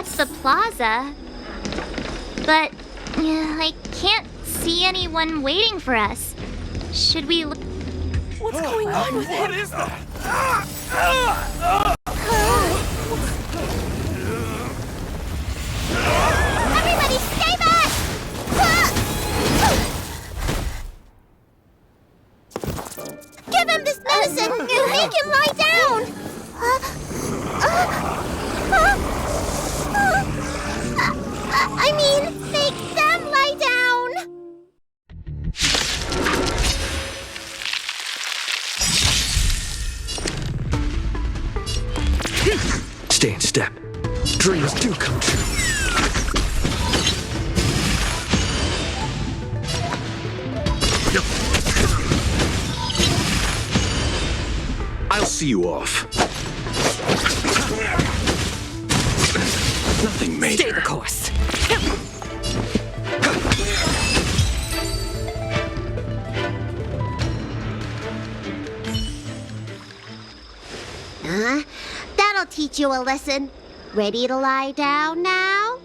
That's the plaza. But I can't see anyone waiting for us. Should we look? What's going on with him? What is that? Everybody stay back! Give him this medicine! Make him lie down! I mean, make them lie down! Stay in step. Dreams do come true. I'll see you off. Nothing major. Stay the course. That'll teach you a lesson. Ready to lie down now?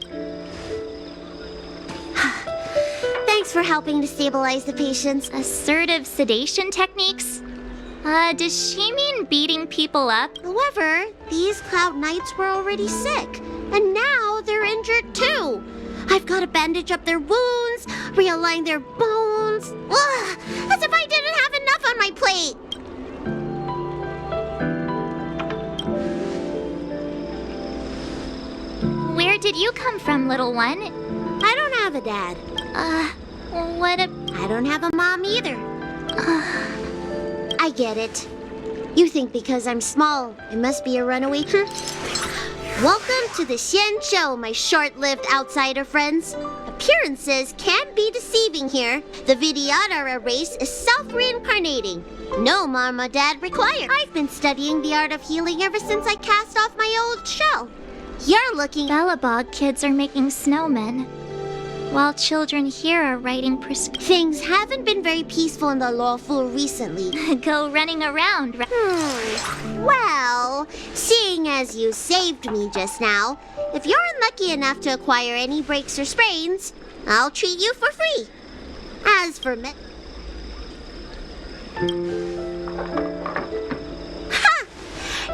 Thanks for helping to stabilize the patients. Assertive sedation techniques? Does she mean beating people up? However, these Cloud Knights were already sick, and now they're injured too. I've got to bandage up their wounds, realign their bones. Ugh, as if I didn't have enough on my plate. Where did you come from, little one? I don't have a dad. What a... I don't have a mom either. I get it. You think because I'm small, I must be a runaway? Welcome to the Xian Show, my short-lived outsider friends. Appearances can be deceiving here. The Vidyadhara race is self-reincarnating. No mom or dad required. I've been studying the art of healing ever since I cast off my old shell. You're looking... Bellabog kids are making snowmen, while children here are writing Things haven't been very peaceful in the lawful recently. go running around. Well, seeing as you saved me just now, if you're unlucky enough to acquire any breaks or sprains, I'll treat you for free. As for me... Ha!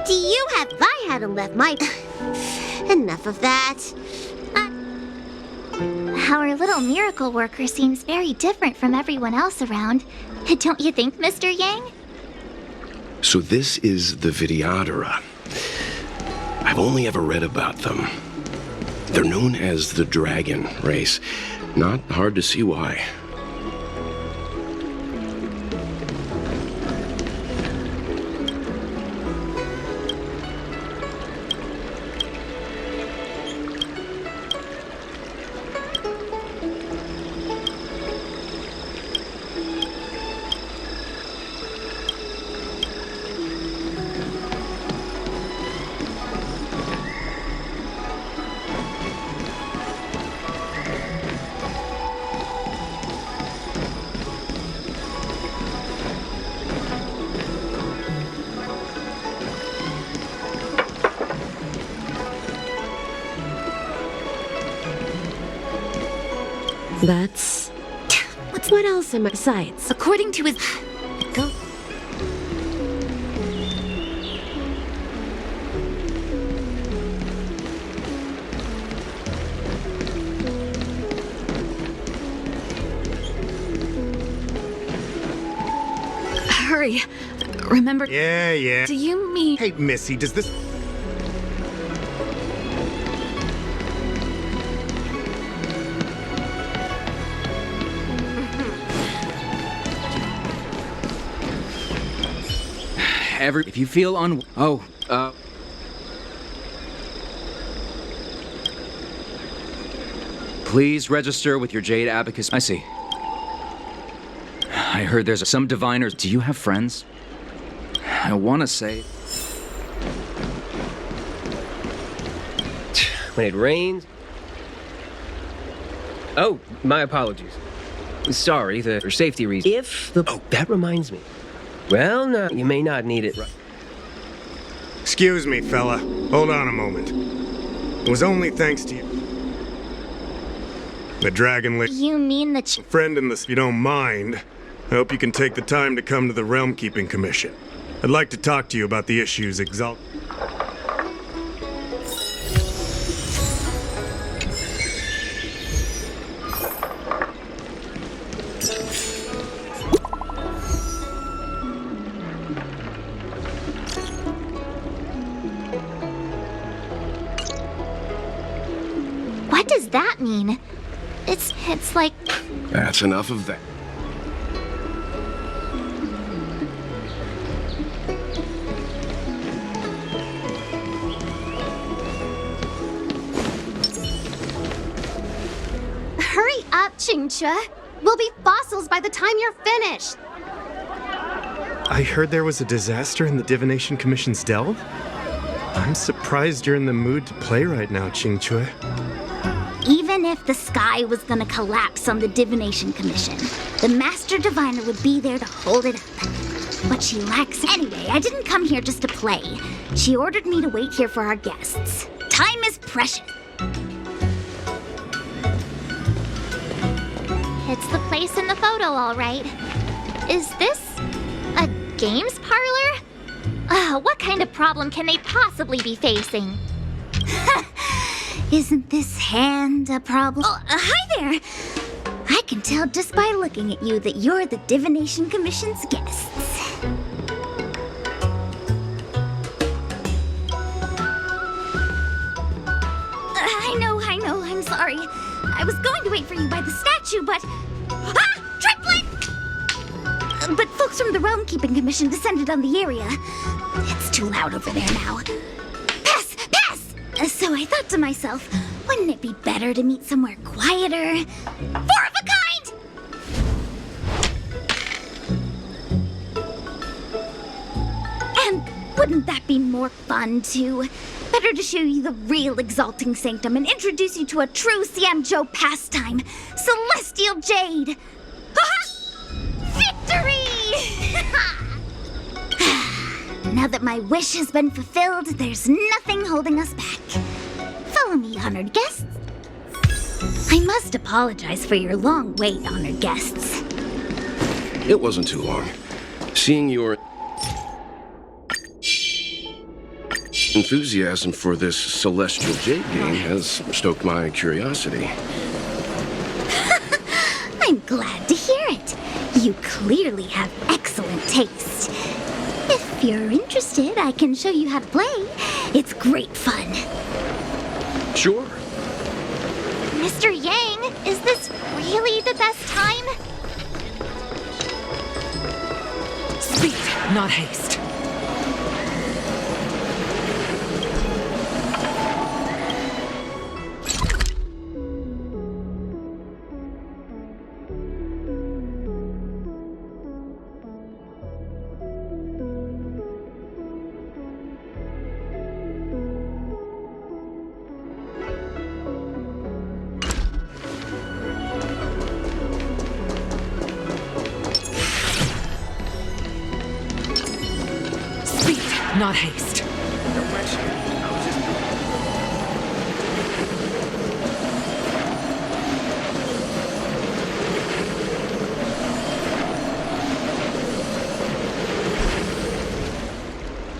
Do you have... I hadn't left my... Enough of that. Our little miracle worker seems very different from everyone else around. Don't you think, Mr. Yang? So this is the Vidyadhara. I've only ever read about them. They're known as the Dragon race. Not hard to see why. That's... What else am I... Besides, According to his... go... Hurry. Remember... Yeah. Do you mean... Hey, Missy, does this... If you feel please register with your Jade Abacus. I see. I heard there's some diviners. Do you have friends? I want to say... When it rains... Oh, my apologies. Sorry, for safety reasons. Oh, that reminds me. Well, no, you may not need it. Excuse me, fella. Hold on a moment. It was only thanks to you. The Dragon Lady You mean the friend in this, if you don't mind. I hope you can take the time to come to the Realm Keeping Commission. I'd like to talk to you about the issues What does that mean? It's like That's enough of that. Hurry up, Chingcha. We'll be fossils by the time you're finished. I heard there was a disaster in the Divination Commission's delve. I'm surprised you're in the mood to play right now, Qingque. even if the sky was gonna collapse on the Divination Commission, the Master Diviner would be there to hold it up. But she lacks. Anyway, I didn't come here just to play. She ordered me to wait here for our guests. Time is precious. It's the place in the photo, all right. Is this a games parlor? What kind of problem can they possibly be facing? Isn't this hand a problem? Oh, hi there! I can tell just by looking at you that you're the Divination Commission's guests. I know, I'm sorry. I was going to wait for you by the statue, but... Ah! Triplet! But folks from the Realm Keeping Commission descended on the area. It's too loud over there now. Pass! Pass! So I thought to myself, wouldn't it be better to meet somewhere quieter? Four of a kind! And wouldn't that be more fun, too? Better to show you the real Exalting Sanctum and introduce you to a true Xianzhou pastime, Celestial Jade! Victory! Now that my wish has been fulfilled, there's nothing holding us back. Follow me, honored guests. I must apologize for your long wait, honored guests. It wasn't too long. Seeing your enthusiasm for this Celestial Jade game has stoked my curiosity. I'm glad to hear it. You clearly have excellent taste. If you're interested, I can show you how to play. It's great fun. Sure. Mr. Yang, is this really the best time? Speed, not haste. Not haste.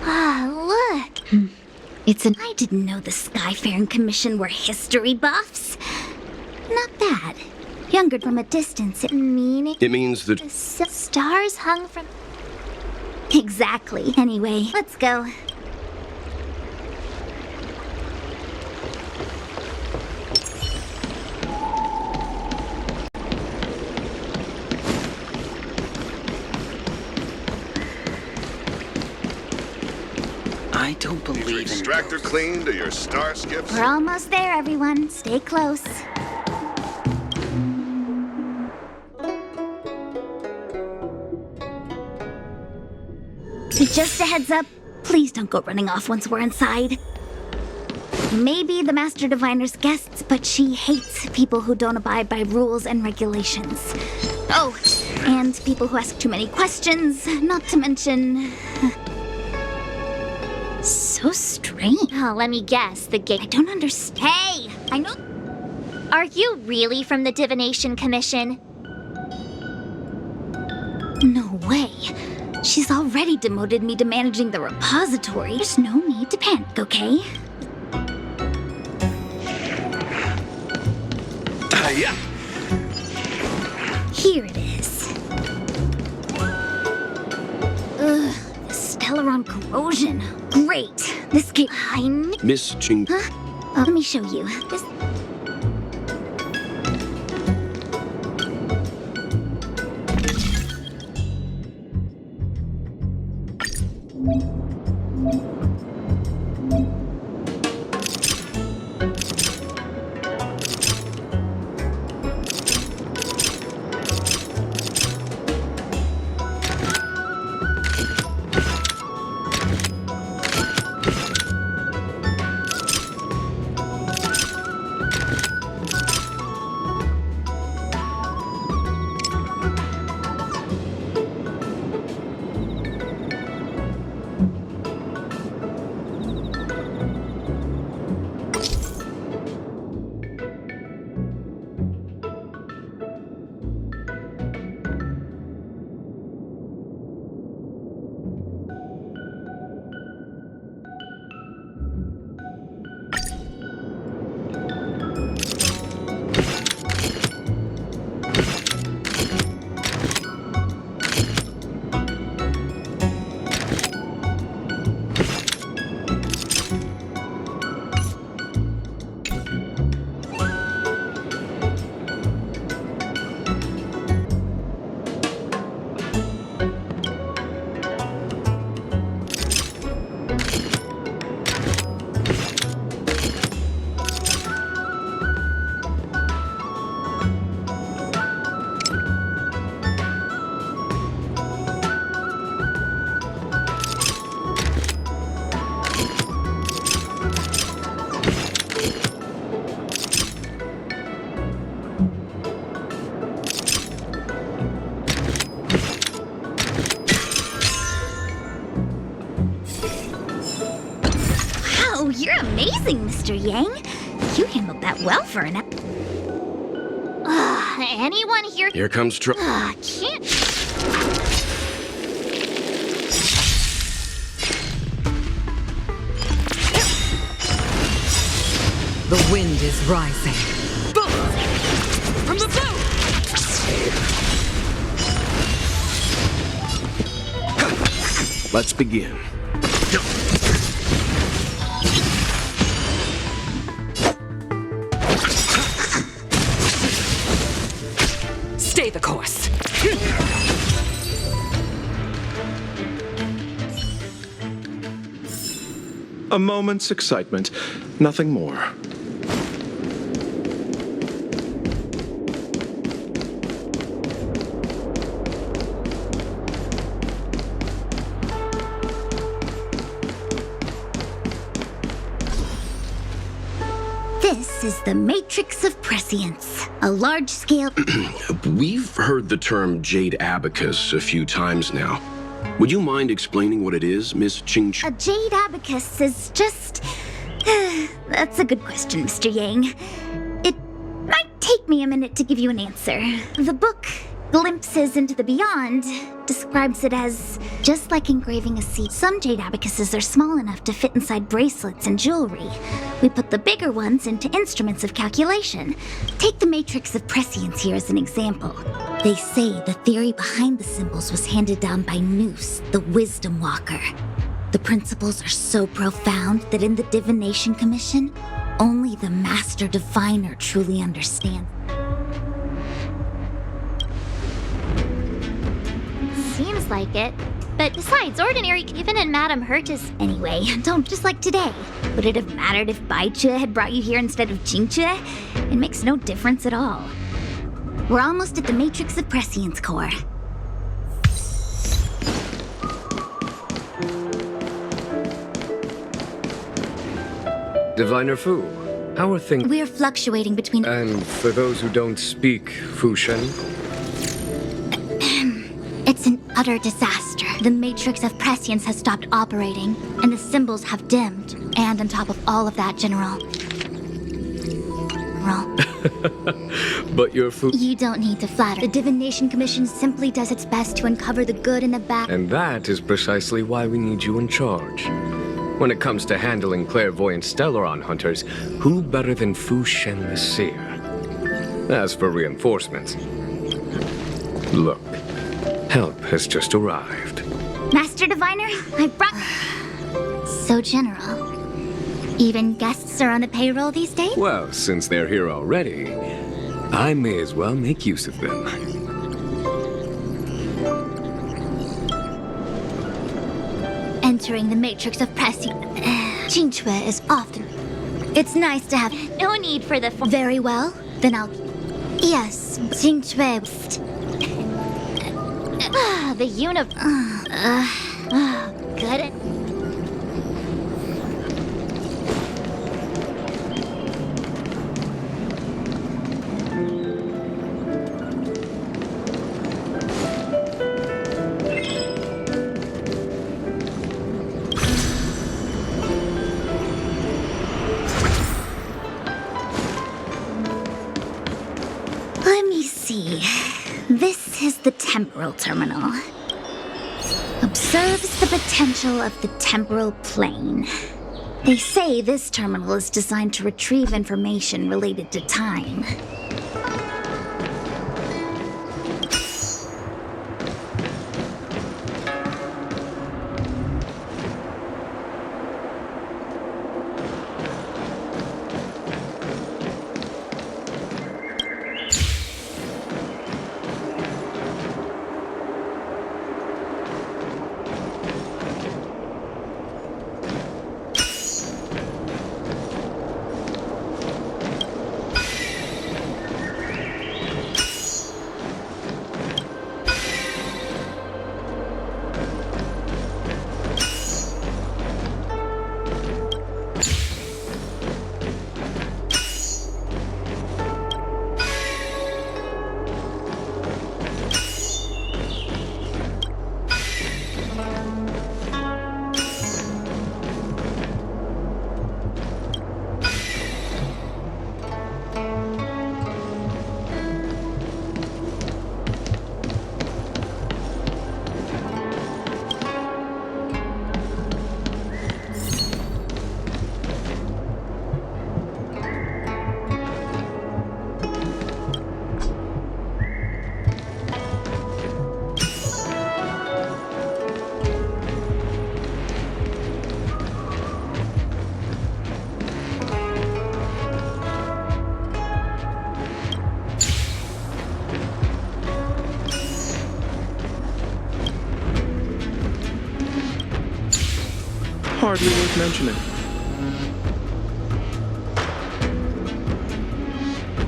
Ah, look. I didn't know the Skyfaring Commission were history buffs. Not bad. Younger from a distance, meaning It means that stars hung from... Exactly. Anyway, let's go. I don't believe Your in extractor cleaned or your star skips? We're almost there, everyone. Stay close. Just a heads up, please don't go running off once we're inside. Maybe the Master Diviner's guests, but she hates people who don't abide by rules and regulations. Oh, and people who ask too many questions, not to mention... So so strange. Oh, let me guess. The I gate. don't understand. Hey, I know. Are you really from the Divination Commission? No way. She's already demoted me to managing the repository. There's no need to panic, okay? Yeah. Here it is. Ugh, Stellaron corrosion. Great. This gate. Miss Ching. Let me show you. This. Wow, you're amazing, Mr. Yang. You handled that well for an Anyone here? Here comes trouble. Can't. The wind is rising. From the boat! Let's begin. Stay the course. A moment's excitement, nothing more. This is the Matrix of Prescience, a large-scale... We've heard the term Jade Abacus a few times now. Would you mind explaining what it is, Miss Ching? A jade abacus is just... That's a good question, Mr. Yang. It might take me a minute to give you an answer. The book, Glimpses into the Beyond, describes it as just like engraving a seed. Some jade abacuses are small enough to fit inside bracelets and jewelry. We put the bigger ones into instruments of calculation. Take the Matrix of Prescience here as an example. They say the theory behind the symbols was handed down by Noose, the Wisdom Walker. The principles are so profound that in the Divination Commission, only the Master Diviner truly understands. Seems like it. But besides, ordinary even in Madame Hertis. Anyway, don't just like today. Would it have mattered if Baichue had brought you here instead of Qingchue? It makes no difference at all. We're almost at the Matrix of Prescience core. Diviner Fu, how are things? We're fluctuating between... And for those who don't speak Fushen, It's an utter disaster. The matrix of prescience has stopped operating, and the symbols have dimmed. And on top of all of that, General... But your food... You don't need to flatter. The Divination Commission simply does its best to uncover the good and the bad. And that is precisely why we need you in charge. When it comes to handling clairvoyant Stellaron hunters, who better than Fu Shen the Seer? As for reinforcements, look, help has just arrived. Master Diviner, I brought... So, General, even guests are on the payroll these days? Well, since they're here already, I may as well make use of them. Entering the matrix of prescience... Qingque is often... It's nice to have... No need for the... Very well, then I'll... Yes, Qingque... The Good. Let me see. This is the temporal terminal. Observes the potential of the temporal plane. They say this terminal is designed to retrieve information related to time. Hardly worth mentioning.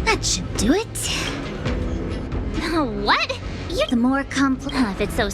That should do it. What? You're the more complex... if it's so...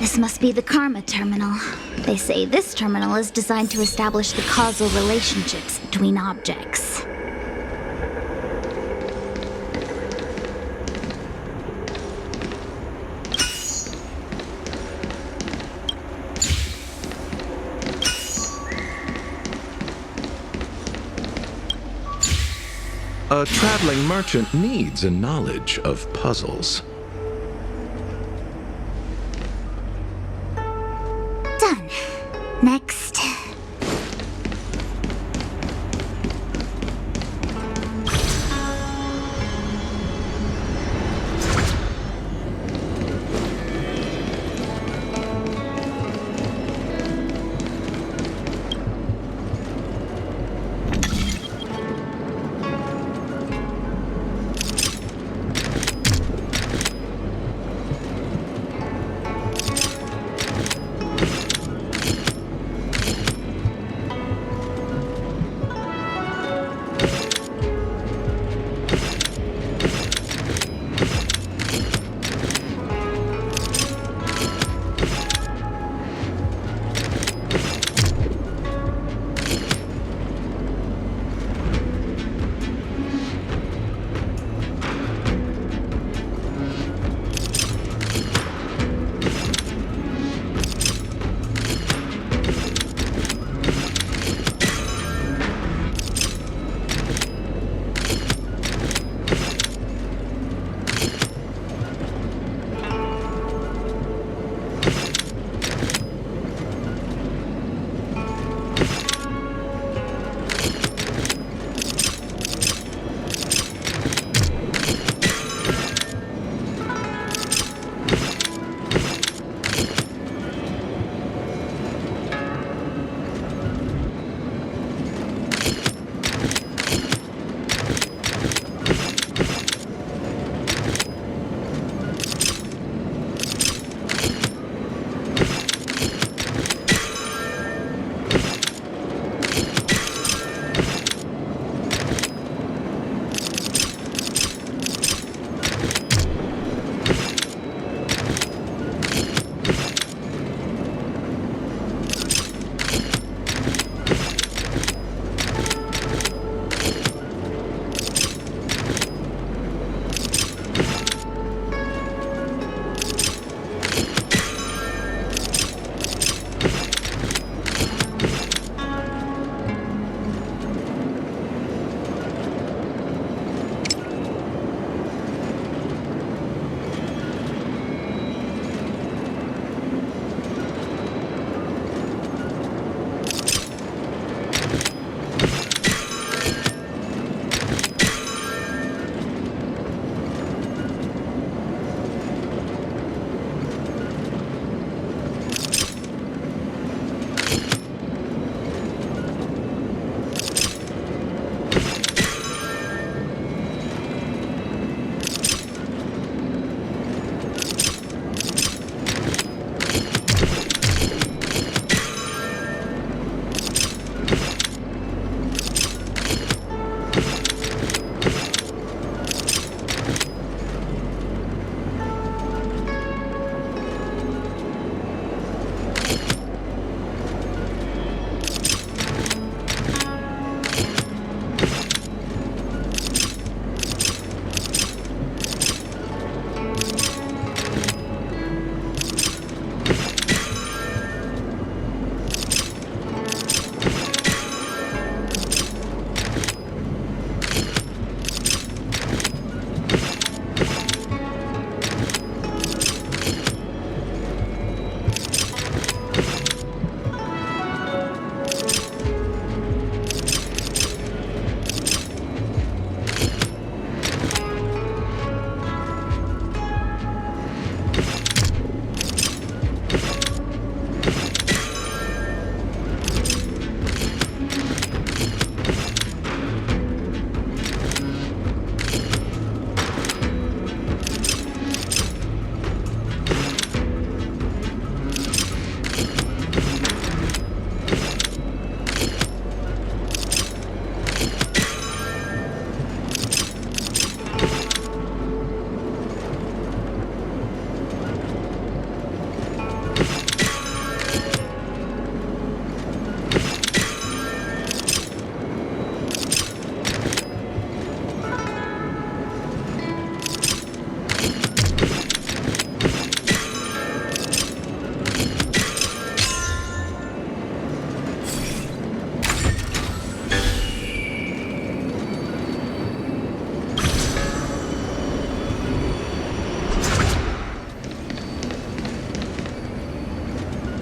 This must be the Karma Terminal. They say this terminal is designed to establish the causal relationships between objects. A traveling merchant needs a knowledge of puzzles. Done. Next.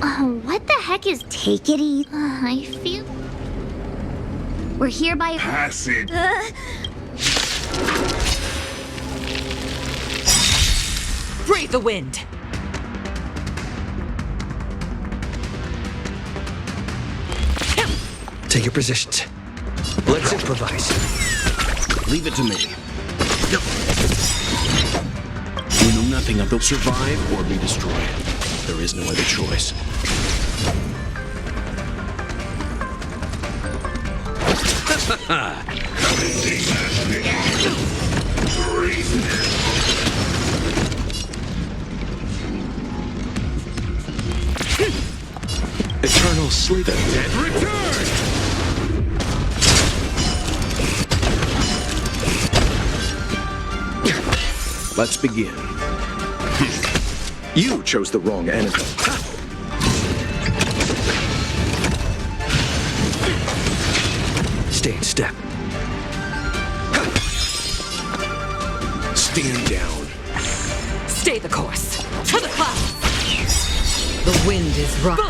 What the heck is take it easy? I feel... We're here by... Passage. Breathe the wind. Take your positions. Let's improvise. Leave it to me. We know nothing of they'll survive or be destroyed. There is no other choice. Eternal sleep. The dead Return! Let's begin. You chose the wrong enemy. Stay in step. Stand down. Stay the course. To the clouds. The wind is rising.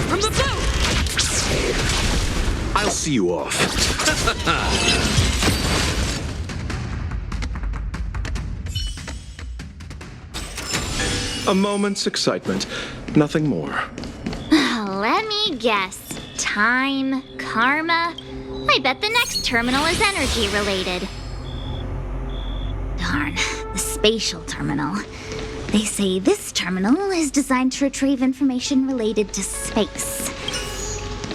From the boat. I'll see you off. A moment's excitement, nothing more. Let me guess. Time, karma. I bet the next terminal is energy related. Darn, the spatial terminal. They say this terminal is designed to retrieve information related to space.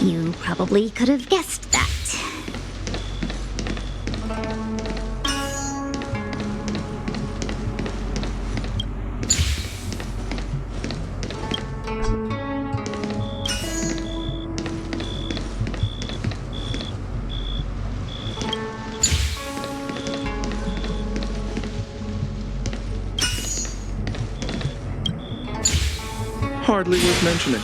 You probably could have guessed that. Hardly worth mentioning.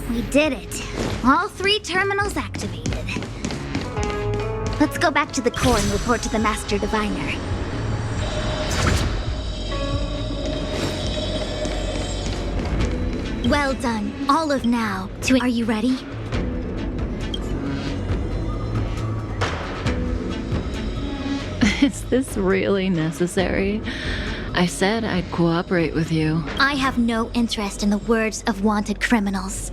We did it. All 3 terminals activated. Let's go back to the core and report to the Master Diviner. Well done. All of now. Are you ready? Is this really necessary? I said I'd cooperate with you. I have no interest in the words of wanted criminals,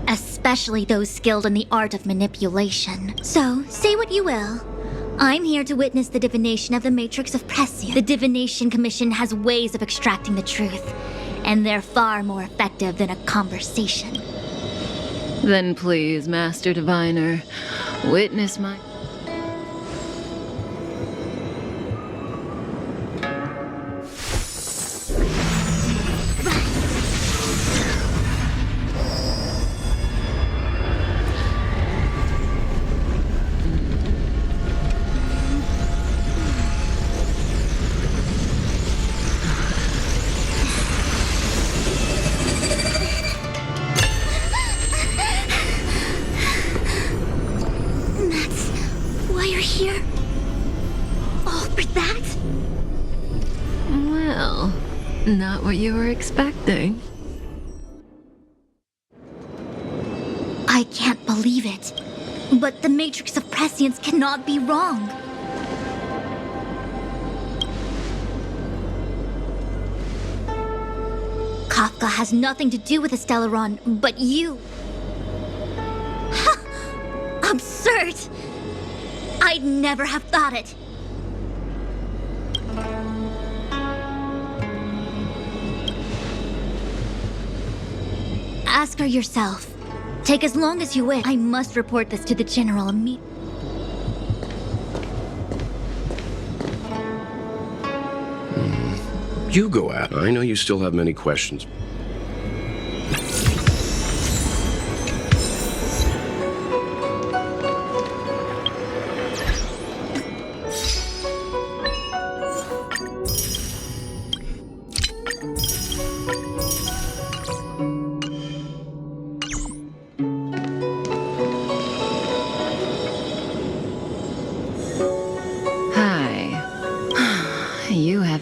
especially those skilled in the art of manipulation. So, say what you will. I'm here to witness the divination of the Matrix of Prescience. The Divination Commission has ways of extracting the truth, and they're far more effective than a conversation. Then please, Master Diviner, witness my... Here? All for that? Well, not what you were expecting. I can't believe it. But the Matrix of Prescience cannot be wrong. Kafka has nothing to do with the Stellaron, but you. Absurd! I'd never have thought it. Ask her yourself. Take as long as you wish. I must report this to the General immediately. You go at it. I know you still have many questions. Hi.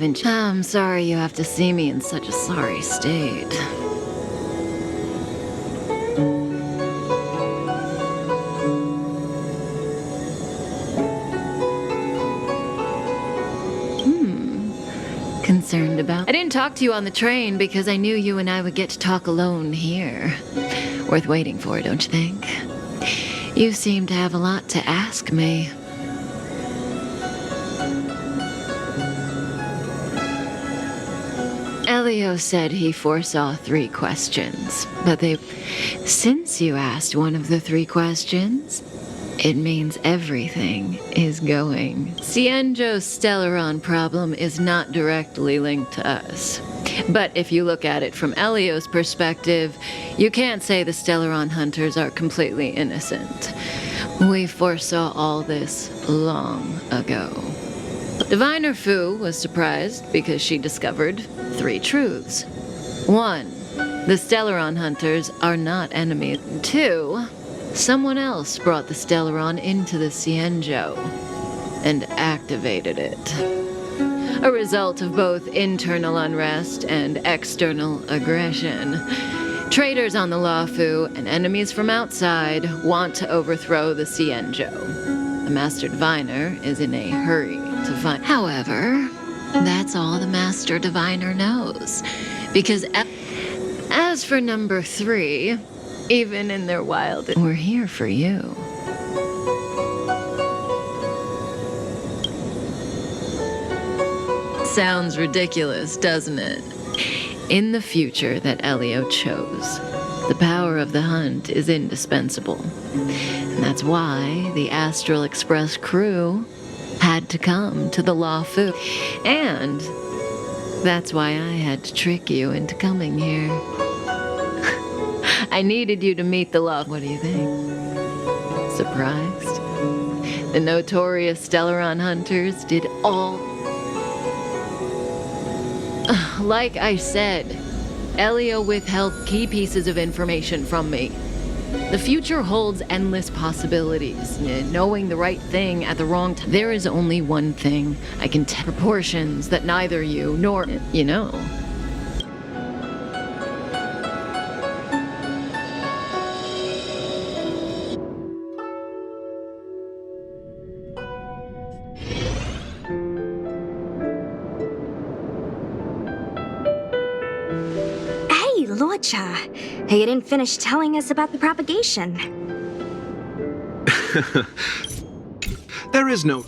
haven't you? I'm sorry you have to see me in such a sorry state. Concerned about. I didn't talk to you on the train because I knew you and I would get to talk alone here. Worth waiting for, don't you think? You seem to have a lot to ask me. Elio said he foresaw 3 questions, but since you asked one of the 3 questions, it means everything is going. Cienjo's Stellaron problem is not directly linked to us. But if you look at it from Elio's perspective, you can't say the Stellaron hunters are completely innocent. We foresaw all this long ago. Diviner Fu was surprised because she discovered 3 truths. 1. The Stellaron hunters are not enemies. 2. Someone else brought the Stellaron into the Cienjo and activated it. A result of both internal unrest and external aggression. Traitors on the Luofu and enemies from outside want to overthrow the Cienjo. The Master Diviner is in a hurry to find. However, that's all the Master Diviner knows. Because as for number 3, even in their wild, we're here for you. Sounds ridiculous, doesn't it? In the future that Elio chose, the power of the hunt is indispensable. And that's why the Astral Express crew had to come to the Luofu. And that's why I had to trick you into coming here. I needed you to meet the Luofu. What do you think? Surprised? The notorious Stellaron hunters did all... Like I said, Elio withheld key pieces of information from me. The future holds endless possibilities. Knowing the right thing at the wrong time. There is only one thing I can tell. Proportions that neither you nor... you know. Lorcha, you didn't finish telling us about the propagation. There is no